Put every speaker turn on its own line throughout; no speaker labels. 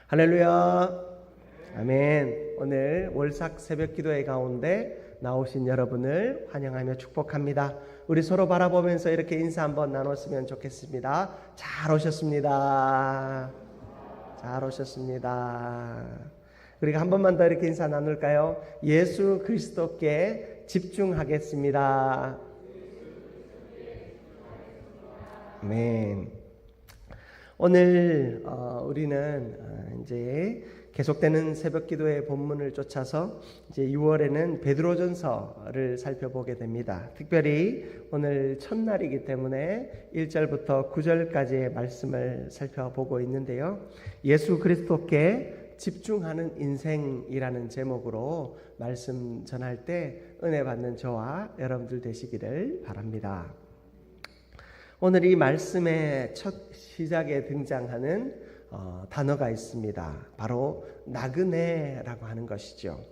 할렐루야. 아멘. 오늘 월삭 새벽 기도회 가운데 나오신 여러분을 환영하며 축복합니다. 우리 서로 바라보면서 이렇게 인사 한번 나눴으면 좋겠습니다. 잘 오셨습니다. 잘 오셨습니다. 우리가 한 번만 더 이렇게 인사 나눌까요? 예수 그리스도께 집중하겠습니다. 아멘. 오늘 우리는 이제 계속되는 새벽 기도의 본문을 쫓아서 이제 6월에는 베드로전서를 살펴보게 됩니다. 특별히 오늘 첫날이기 때문에 1절부터 9절까지의 말씀을 살펴보고 있는데요. 예수 그리스도께 집중하는 인생이라는 제목으로 말씀 전할 때 은혜 받는 저와 여러분들 되시기를 바랍니다. 오늘 이 말씀의 첫 시작에 등장하는 단어가 있습니다. 바로 나그네라고 하는 것이죠.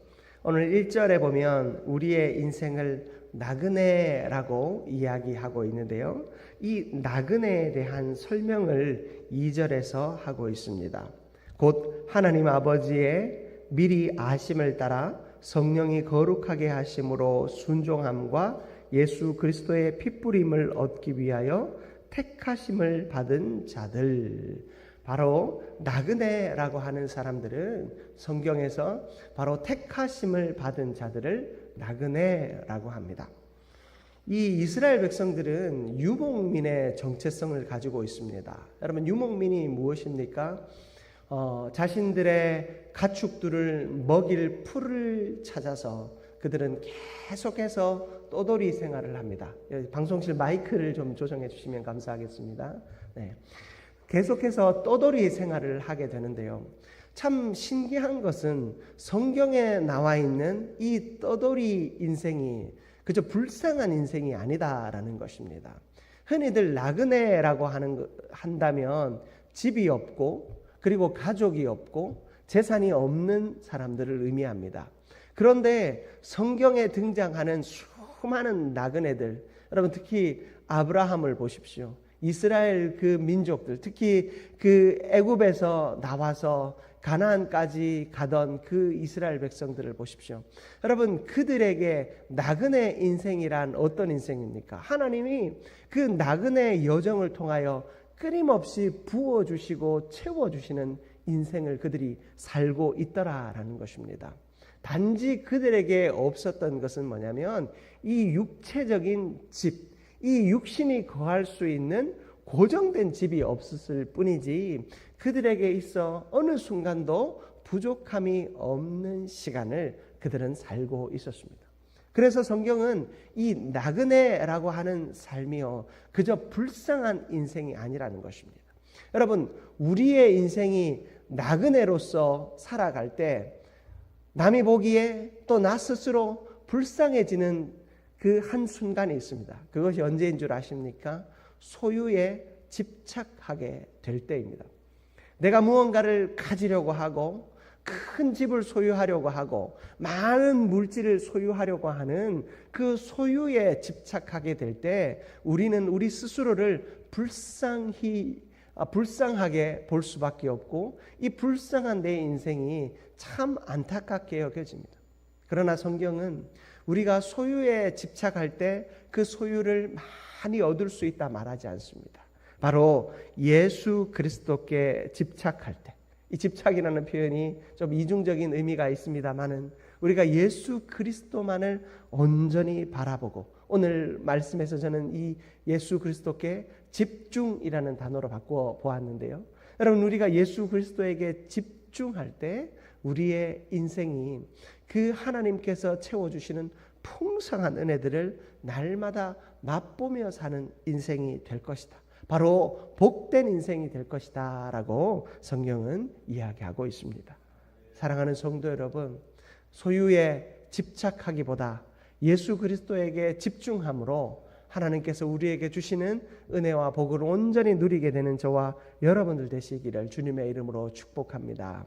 오늘 1절에 보면 우리의 인생을 나그네라고 이야기하고 있는데요. 이 나그네에 대한 설명을 2절에서 하고 있습니다. 곧 하나님 아버지의 미리 아심을 따라 성령이 거룩하게 하심으로 순종함과 예수 그리스도의 핏부림을 얻기 위하여 택하심을 받은 자들, 바로 나그네라고 하는 사람들은 성경에서 바로 택하심을 받은 자들을 나그네라고 합니다. 이 이스라엘 백성들은 유목민의 정체성을 가지고 있습니다. 여러분, 유목민이 무엇입니까? 자신들의 가축들을 먹일 풀을 찾아서 그들은 계속해서 떠돌이 생활을 합니다. 방송실 마이크를 좀 조정해 주시면 감사하겠습니다. 네. 계속해서 떠돌이 생활을 하게 되는데요. 참 신기한 것은 성경에 나와 있는 이 떠돌이 인생이 그저 불쌍한 인생이 아니다라는 것입니다. 흔히들 나그네라고 한다면 집이 없고 그리고 가족이 없고 재산이 없는 사람들을 의미합니다. 그런데 성경에 등장하는 수많은 나그네들, 여러분 특히 아브라함을 보십시오. 이스라엘 그 민족들, 특히 그 애굽에서 나와서 가나안까지 가던 그 이스라엘 백성들을 보십시오. 여러분, 그들에게 나그네 인생이란 어떤 인생입니까? 하나님이 그 나그네 여정을 통하여 끊임없이 부어주시고 채워주시는 인생을 그들이 살고 있더라라는 것입니다. 단지 그들에게 없었던 것은 뭐냐면 이 육체적인 집, 이 육신이 거할 수 있는 고정된 집이 없었을 뿐이지 그들에게 있어 어느 순간도 부족함이 없는 시간을 그들은 살고 있었습니다. 그래서 성경은 이 나그네라고 하는 삶이요, 그저 불쌍한 인생이 아니라는 것입니다. 여러분, 우리의 인생이 나그네로서 살아갈 때 남이 보기에 또 나 스스로 불쌍해지는 그 한순간이 있습니다. 그것이 언제인 줄 아십니까? 소유에 집착하게 될 때입니다. 내가 무언가를 가지려고 하고 큰 집을 소유하려고 하고 많은 물질을 소유하려고 하는 그 소유에 집착하게 될 때 우리는 우리 스스로를 불쌍하게 볼 수밖에 없고 이 불쌍한 내 인생이 참 안타깝게 여겨집니다. 그러나 성경은 우리가 소유에 집착할 때 그 소유를 많이 얻을 수 있다 말하지 않습니다. 바로 예수 그리스도께 집착할 때, 이 집착이라는 표현이 좀 이중적인 의미가 있습니다만은 우리가 예수 그리스도만을 온전히 바라보고, 오늘 말씀에서 저는 이 예수 그리스도께 집중이라는 단어로 바꾸어 보았는데요. 여러분, 우리가 예수 그리스도에게 집중할 때 우리의 인생이 그 하나님께서 채워주시는 풍성한 은혜들을 날마다 맛보며 사는 인생이 될 것이다. 바로 복된 인생이 될 것이다 라고 성경은 이야기하고 있습니다. 사랑하는 성도 여러분, 소유에 집착하기보다 예수 그리스도에게 집중함으로 하나님께서 우리에게 주시는 은혜와 복을 온전히 누리게 되는 저와 여러분들 되시기를 주님의 이름으로 축복합니다.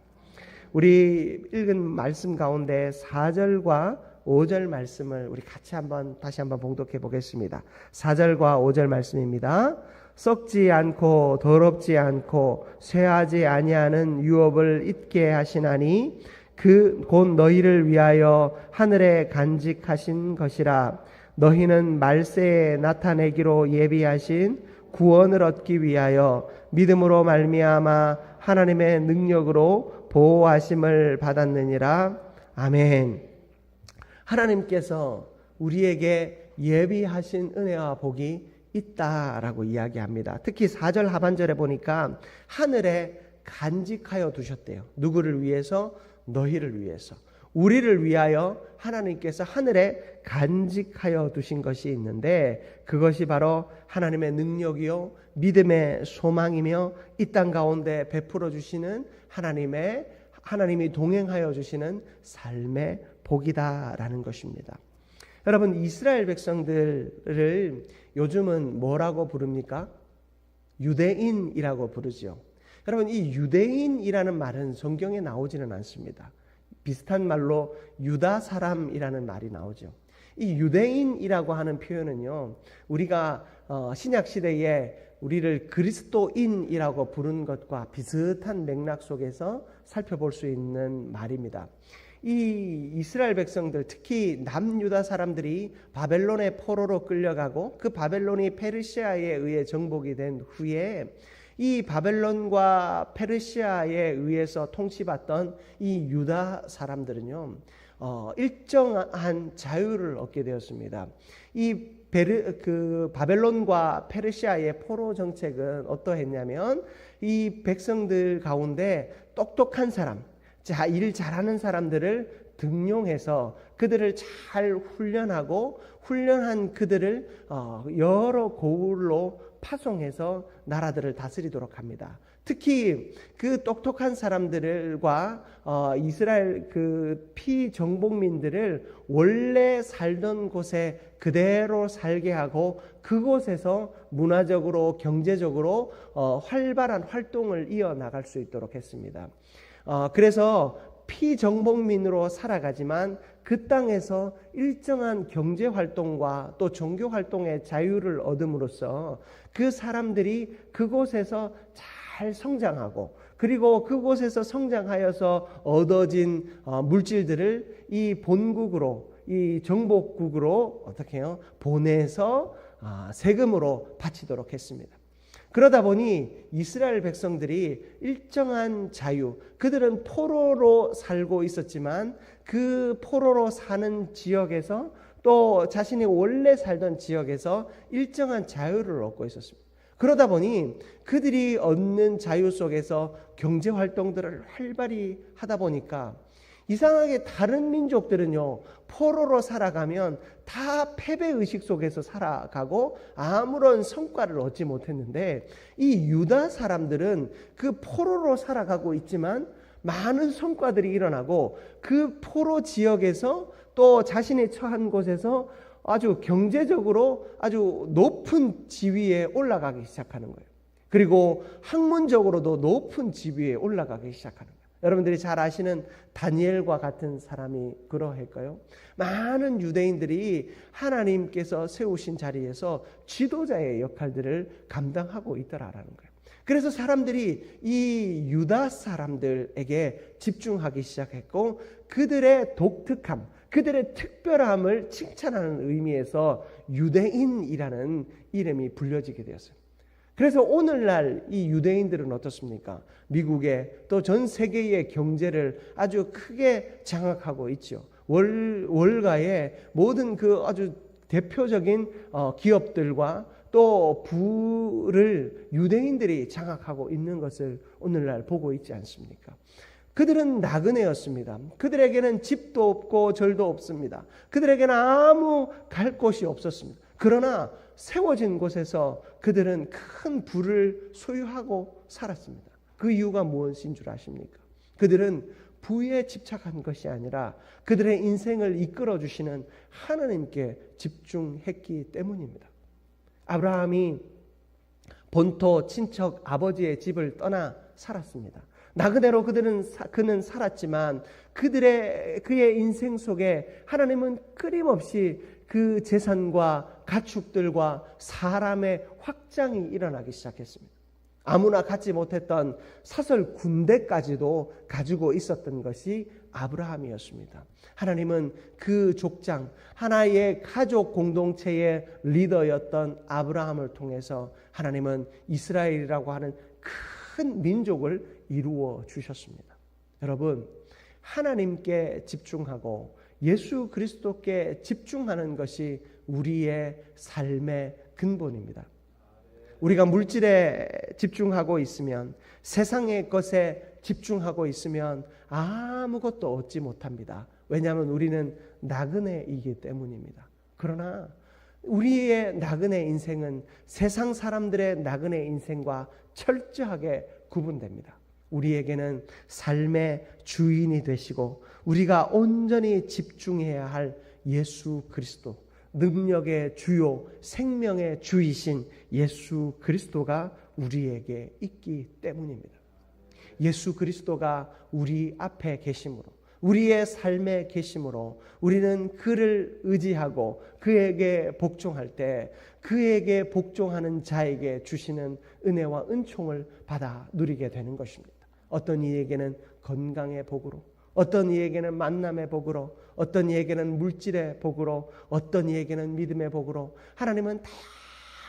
우리 읽은 말씀 가운데 4절과 5절 말씀을 우리 같이 다시 한번 봉독해 보겠습니다. 4절과 5절 말씀입니다. 썩지 않고 더럽지 않고 쇠하지 아니하는 유업을 잊게 하시나니 그 곧 너희를 위하여 하늘에 간직하신 것이라. 너희는 말세에 나타내기로 예비하신 구원을 얻기 위하여 믿음으로 말미암아 하나님의 능력으로 보호하심을 받았느니라. 아멘. 하나님께서 우리에게 예비하신 은혜와 복이 있다라고 이야기합니다. 특히 4절 하반절에 보니까 하늘에 간직하여 두셨대요. 누구를 위해서? 너희를 위해서. 우리를 위하여 하나님께서 하늘에 간직하여 두신 것이 있는데 그것이 바로 하나님의 능력이요 믿음의 소망이며 이 땅 가운데 베풀어 주시는 하나님이 동행하여 주시는 삶의 복이다라는 것입니다. 여러분, 이스라엘 백성들을 요즘은 뭐라고 부릅니까? 유대인이라고 부르죠. 여러분, 이 유대인이라는 말은 성경에 나오지는 않습니다. 비슷한 말로 유다 사람이라는 말이 나오죠. 이 유대인이라고 하는 표현은요, 우리가 신약 시대에 우리를 그리스도인이라고 부른 것과 비슷한 맥락 속에서 살펴볼 수 있는 말입니다. 이 이스라엘 백성들, 특히 남유다 사람들이 바벨론의 포로로 끌려가고 그 바벨론이 페르시아에 의해 정복이 된 후에 이 바벨론과 페르시아에 의해서 통치받던 이 유다 사람들은요, 일정한 자유를 얻게 되었습니다. 이 바벨론과 페르시아의 포로 정책은 어떠했냐면 이 백성들 가운데 똑똑한 사람, 일 잘하는 사람들을 등용해서 그들을 잘 훈련하고 훈련한 그들을 여러 고을로 파송해서 나라들을 다스리도록 합니다. 특히 그 똑똑한 사람들과 이스라엘 그 피정복민들을 원래 살던 곳에 그대로 살게 하고 그곳에서 문화적으로 경제적으로 활발한 활동을 이어나갈 수 있도록 했습니다. 그래서 피정복민으로 살아가지만 그 땅에서 일정한 경제활동과 또 종교활동의 자유를 얻음으로써 그 사람들이 그곳에서 잘 성장하고 그리고 그곳에서 성장하여서 얻어진 물질들을 이 본국으로 이 정복국으로 어떻게 해요? 보내서 세금으로 바치도록 했습니다. 그러다 보니 이스라엘 백성들이 일정한 자유, 그들은 포로로 살고 있었지만 그 포로로 사는 지역에서 또 자신이 원래 살던 지역에서 일정한 자유를 얻고 있었습니다. 그러다 보니 그들이 얻는 자유 속에서 경제활동들을 활발히 하다 보니까 이상하게 다른 민족들은요, 포로로 살아가면 다 패배의식 속에서 살아가고 아무런 성과를 얻지 못했는데 이 유다 사람들은 그 포로로 살아가고 있지만 많은 성과들이 일어나고 그 포로 지역에서 또 자신이 처한 곳에서 아주 경제적으로 아주 높은 지위에 올라가기 시작하는 거예요. 그리고 학문적으로도 높은 지위에 올라가기 시작하는 거예요. 여러분들이 잘 아시는 다니엘과 같은 사람이 그러할까요? 많은 유대인들이 하나님께서 세우신 자리에서 지도자의 역할들을 감당하고 있더라라는 거예요. 그래서 사람들이 이 유다 사람들에게 집중하기 시작했고 그들의 독특함, 그들의 특별함을 칭찬하는 의미에서 유대인이라는 이름이 불려지게 되었어요. 그래서 오늘날 이 유대인들은 어떻습니까? 미국의 또 전 세계의 경제를 아주 크게 장악하고 있죠. 월가의 모든 그 아주 대표적인 기업들과 또 부를 유대인들이 장악하고 있는 것을 오늘날 보고 있지 않습니까? 그들은 나그네였습니다. 그들에게는 집도 없고 절도 없습니다. 그들에게는 아무 갈 곳이 없었습니다. 그러나 세워진 곳에서 그들은 큰 부를 소유하고 살았습니다. 그 이유가 무엇인 줄 아십니까? 그들은 부에 집착한 것이 아니라 그들의 인생을 이끌어 주시는 하나님께 집중했기 때문입니다. 아브라함이 본토 친척 아버지의 집을 떠나 살았습니다. 나그네로 그는 살았지만 그의 인생 속에 하나님은 끊임없이 그 재산과 가축들과 사람의 확장이 일어나기 시작했습니다. 아무나 갖지 못했던 사설 군대까지도 가지고 있었던 것이 아브라함이었습니다. 하나님은 그 족장, 하나의 가족 공동체의 리더였던 아브라함을 통해서 하나님은 이스라엘이라고 하는 큰 민족을 이루어 주셨습니다. 여러분, 하나님께 집중하고 예수 그리스도께 집중하는 것이 우리의 삶의 근본입니다. 우리가 물질에 집중하고 있으면, 세상의 것에 집중하고 있으면 아무것도 얻지 못합니다. 왜냐하면 우리는 나그네이기 때문입니다. 그러나 우리의 나그네 인생은 세상 사람들의 나그네 인생과 철저하게 구분됩니다. 우리에게는 삶의 주인이 되시고 우리가 온전히 집중해야 할 예수 그리스도, 능력의 주요, 생명의 주이신 예수 그리스도가 우리에게 있기 때문입니다. 예수 그리스도가 우리 앞에 계심으로, 우리의 삶에 계심으로 우리는 그를 의지하고 그에게 복종할 때 그에게 복종하는 자에게 주시는 은혜와 은총을 받아 누리게 되는 것입니다. 어떤 이에게는 건강의 복으로, 어떤 이에게는 만남의 복으로, 어떤 이에게는 물질의 복으로, 어떤 이에게는 믿음의 복으로, 하나님은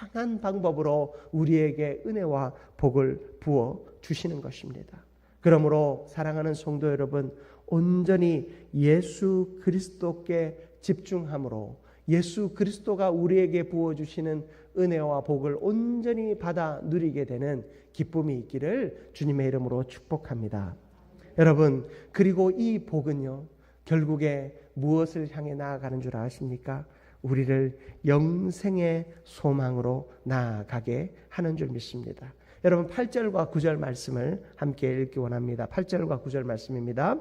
다양한 방법으로 우리에게 은혜와 복을 부어 주시는 것입니다. 그러므로 사랑하는 성도 여러분, 온전히 예수 그리스도께 집중함으로 예수 그리스도가 우리에게 부어주시는 은혜와 복을 온전히 받아 누리게 되는 기쁨이 있기를 주님의 이름으로 축복합니다. 여러분, 그리고 이 복은요, 결국에 무엇을 향해 나아가는 줄 아십니까? 우리를 영생의 소망으로 나아가게 하는 줄 믿습니다. 여러분, 8절과 9절 말씀을 함께 읽기 원합니다. 8절과 9절 말씀입니다.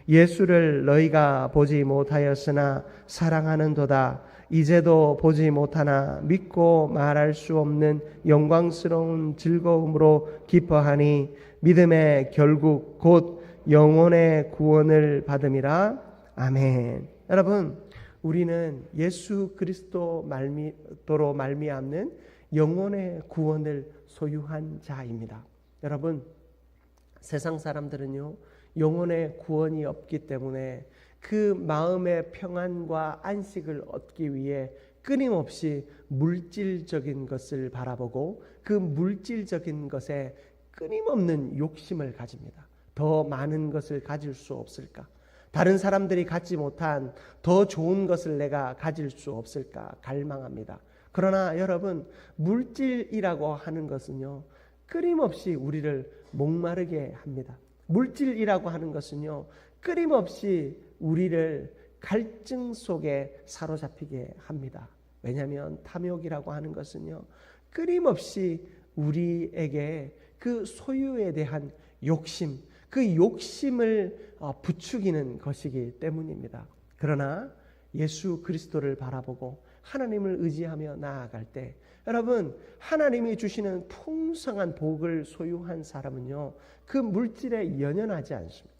예수를 너희가 보지 못하였으나 사랑하는도다. 이제도 보지 못하나 믿고 말할 수 없는 영광스러운 즐거움으로 기뻐하니 믿음의 결국 곧 영혼의 구원을 받음이라. 아멘. 여러분, 우리는 예수 그리스도로 말미암는 영혼의 구원을 소유한 자입니다. 여러분, 세상 사람들은요, 영혼의 구원이 없기 때문에 그 마음의 평안과 안식을 얻기 위해 끊임없이 물질적인 것을 바라보고 그 물질적인 것에 끊임없는 욕심을 가집니다. 더 많은 것을 가질 수 없을까? 다른 사람들이 갖지 못한 더 좋은 것을 내가 가질 수 없을까 갈망합니다. 그러나 여러분, 물질이라고 하는 것은요, 끊임없이 우리를 목마르게 합니다. 물질이라고 하는 것은요, 끊임없이 우리를 갈증 속에 사로잡히게 합니다. 왜냐하면 탐욕이라고 하는 것은요, 끊임없이 우리에게 그 소유에 대한 욕심, 그 욕심을 부추기는 것이기 때문입니다. 그러나 예수 그리스도를 바라보고 하나님을 의지하며 나아갈 때, 여러분, 하나님이 주시는 풍성한 복을 소유한 사람은요, 그 물질에 연연하지 않습니다.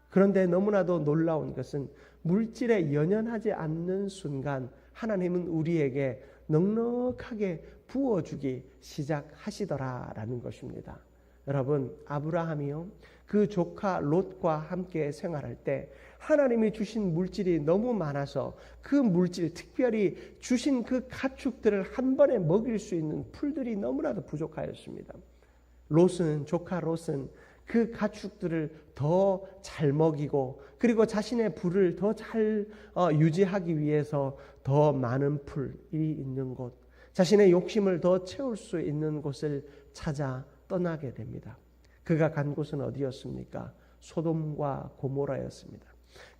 그런데 너무나도 놀라운 것은 물질에 연연하지 않는 순간 하나님은 우리에게 넉넉하게 부어주기 시작하시더라라는 것입니다. 여러분, 아브라함이요, 그 조카 롯과 함께 생활할 때 하나님이 주신 물질이 너무 많아서 그 물질, 특별히 주신 그 가축들을 한 번에 먹일 수 있는 풀들이 너무나도 부족하였습니다. 조카 롯은 그 가축들을 더 잘 먹이고 그리고 자신의 부를 더 잘 유지하기 위해서 더 많은 풀이 있는 곳, 자신의 욕심을 더 채울 수 있는 곳을 찾아 떠나게 됩니다. 그가 간 곳은 어디였습니까? 소돔과 고모라였습니다.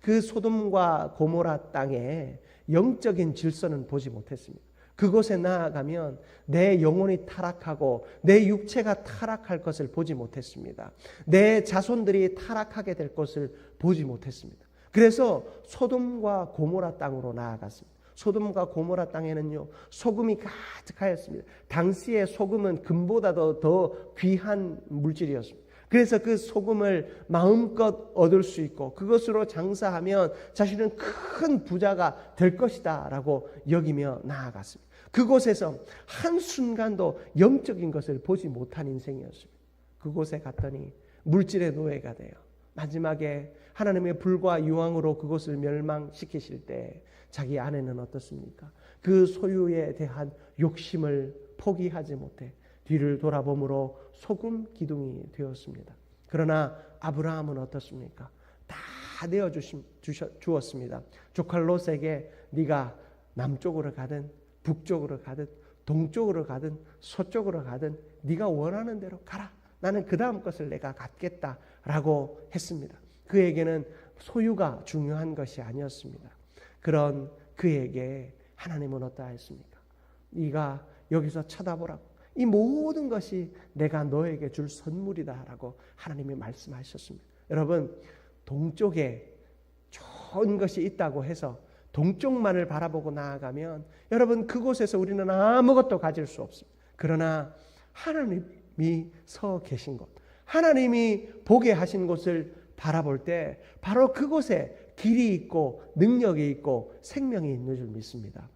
그 소돔과 고모라 땅에 영적인 질서는 보지 못했습니다. 그곳에 나아가면 내 영혼이 타락하고 내 육체가 타락할 것을 보지 못했습니다. 내 자손들이 타락하게 될 것을 보지 못했습니다. 그래서 소돔과 고모라 땅으로 나아갔습니다. 소돔과 고모라 땅에는요, 소금이 가득하였습니다. 당시에 소금은 금보다도 더 귀한 물질이었습니다. 그래서 그 소금을 마음껏 얻을 수 있고 그것으로 장사하면 자신은 큰 부자가 될 것이다 라고 여기며 나아갔습니다. 그곳에서 한순간도 영적인 것을 보지 못한 인생이었습니다. 그곳에 갔더니 물질의 노예가 돼요. 마지막에 하나님의 불과 유황으로 그것을 멸망시키실 때 자기 아내는 어떻습니까? 그 소유에 대한 욕심을 포기하지 못해 뒤를 돌아봄으로 소금 기둥이 되었습니다. 그러나 아브라함은 어떻습니까? 다 내어주었습니다. 조카 롯에게 네가 남쪽으로 가든 북쪽으로 가든 동쪽으로 가든 서쪽으로 가든 네가 원하는 대로 가라. 나는 그 다음 것을 내가 갖겠다라고 했습니다. 그에게는 소유가 중요한 것이 아니었습니다. 그런 그에게 하나님은 어떠하였습니까? 네가 여기서 쳐다보라고. 이 모든 것이 내가 너에게 줄 선물이다라고 하나님이 말씀하셨습니다. 여러분, 동쪽에 좋은 것이 있다고 해서 동쪽만을 바라보고 나아가면 여러분 그곳에서 우리는 아무것도 가질 수 없습니다. 그러나 하나님이 서 계신 곳, 하나님이 보게 하신 곳을 바라볼 때 바로 그곳에 길이 있고 능력이 있고 생명이 있는 줄 믿습니다.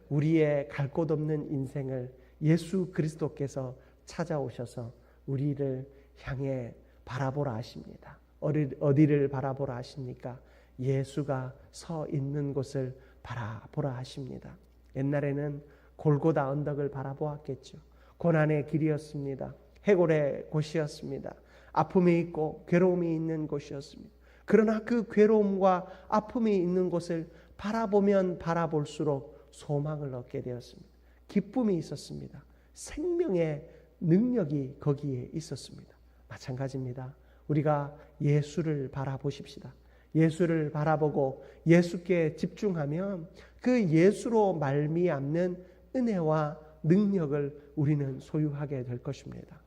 우리의 갈 곳 없는 인생을 예수 그리스도께서 찾아오셔서 우리를 향해 바라보라 하십니다. 어디를 바라보라 하십니까? 예수가 서 있는 곳을 바라보라 하십니다. 옛날에는 골고다 언덕을 바라보았겠죠. 고난의 길이었습니다. 해골의 곳이었습니다. 아픔이 있고 괴로움이 있는 곳이었습니다. 그러나 그 괴로움과 아픔이 있는 곳을 바라보면 바라볼수록 소망을 얻게 되었습니다. 기쁨이 있었습니다. 생명의 능력이 거기에 있었습니다. 마찬가지입니다. 우리가 예수를 바라보십시다. 예수를 바라보고 예수께 집중하면 그 예수로 말미암는 은혜와 능력을 우리는 소유하게 될 것입니다.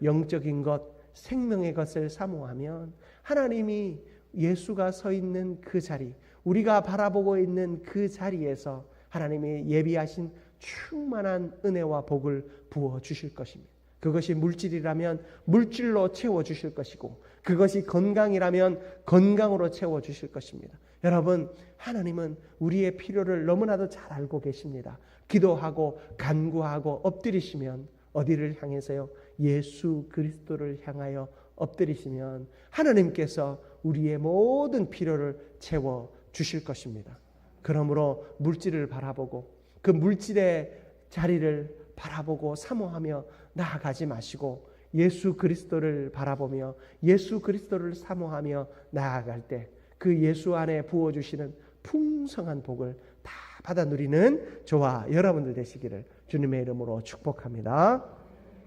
영적인 것, 생명의 것을 사모하면 하나님이 예수가 서 있는 그 자리, 우리가 바라보고 있는 그 자리에서 하나님이 예비하신 충만한 은혜와 복을 부어 주실 것입니다. 그것이 물질이라면 물질로 채워 주실 것이고, 그것이 건강이라면 건강으로 채워 주실 것입니다. 여러분, 하나님은 우리의 필요를 너무나도 잘 알고 계십니다. 기도하고 간구하고 엎드리시면 어디를 향해서요? 예수 그리스도를 향하여 엎드리시면 하나님께서 우리의 모든 필요를 채워 주실 것입니다. 그러므로 물질을 바라보고 그 물질의 자리를 바라보고 사모하며 나아가지 마시고 예수 그리스도를 바라보며 예수 그리스도를 사모하며 나아갈 때 그 예수 안에 부어주시는 풍성한 복을 다 받아 누리는 저와 여러분들 되시기를 주님의 이름으로 축복합니다.